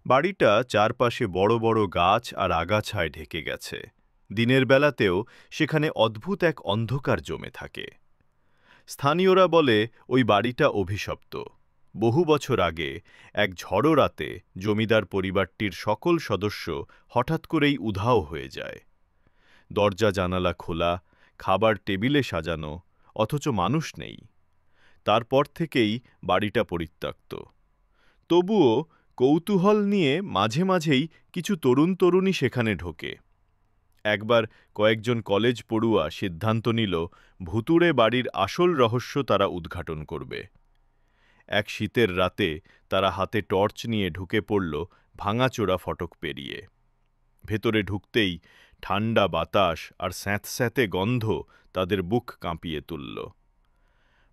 বাড়িটা চারপাশে বড় বড় গাছ আর আগাছায় ঢেকে গেছে। দিনের বেলাতেও সেখানে অদ্ভুত এক অন্ধকার জমে থাকে। স্থানীয়রা বলে ওই বাড়িটা অভিশপ্ত। বহু বছর আগে এক ঝড়ো রাতে জমিদার পরিবারটির সকল সদস্য হঠাৎ করেই উধাও হয়ে যায়। দরজা জানালা খোলা, খাবার টেবিলে সাজানো, অথচ মানুষ নেই। তারপর থেকেই বাড়িটা পরিত্যক্ত। তবুও কৌতূহল নিয়ে মাঝে মাঝেই কিছু তরুণ তরুণী সেখানে ঢোকে। একবার কয়েকজন কলেজ পড়ুয়া সিদ্ধান্ত নিল ভুতুড়ে বাড়ির আসল রহস্য তারা উদ্ঘাটন করবে। এক শীতের রাতে তারা হাতে টর্চ নিয়ে ঢুকে পড়ল ভাঙাচোরা ফটক পেরিয়ে। ভেতরে ঢুকতেই ঠান্ডা বাতাস আর স্যাঁতস্যাঁতে গন্ধ তাদের বুক কাঁপিয়ে তুলল।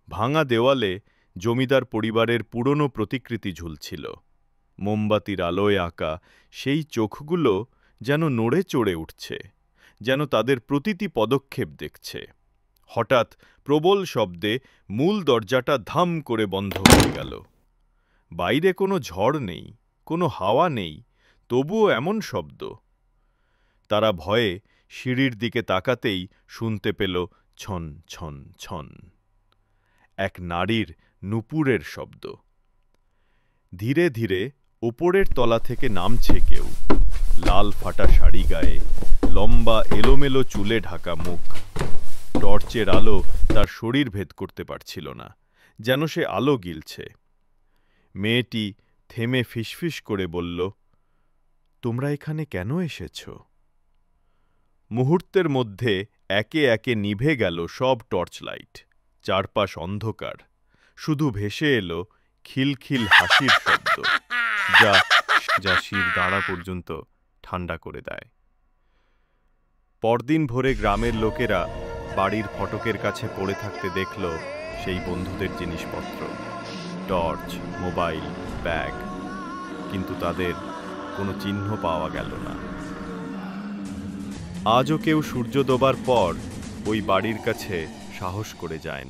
ভাঙা দেওয়ালে জমিদার পরিবারের পুরনো প্রতিকৃতি ঝুলছিল। মোমবাতির আলোয় আঁকা সেই চোখগুলো যেন নড়ে চড়ে উঠছে, যেন তাদের প্রতিটি পদক্ষেপ দেখছে। হঠাৎ প্রবল শব্দে মূল দরজাটা ধাম করে বন্ধ হয়ে গেল। বাইরে কোনো ঝড় নেই, কোনো হাওয়া নেই, তবুও এমন শব্দ। তারা ভয়ে সিঁড়ির দিকে তাকাতেই শুনতে পেল ছন ছন ছন। এক নারীর নুপুরের শব্দ। ধীরে ধীরে ওপরের তলা থেকে নামছে কেউ। লাল ফাটা শাড়ি গায়ে, লম্বা এলোমেলো চুলে ঢাকা মুখ। টর্চের আলো তার শরীর ভেদ করতে পারছিল না, যেন সে আলো গিলছে। মেয়েটি থেমে ফিসফিস করে বলল, তোমরা এখানে কেন এসেছ? মুহূর্তের মধ্যে একে একে নিভে গেল সব টর্চ লাইট। চারপাশ অন্ধকার, শুধু ভেসে এলো খিলখিল হাসির শব্দ, যা শির দাঁড়া পর্যন্ত ঠান্ডা করে দেয়। পরদিন ভোরে গ্রামের লোকেরা বাড়ির ফটকের কাছে পড়ে থাকতে দেখল সেই বন্ধুদের জিনিসপত্র, টর্চ, মোবাইল, ব্যাগ। কিন্তু তাদের কোনো চিহ্ন পাওয়া গেল না। আজও কেউ সূর্য ডোবার পর ওই বাড়ির কাছে সাহস করে যায় না।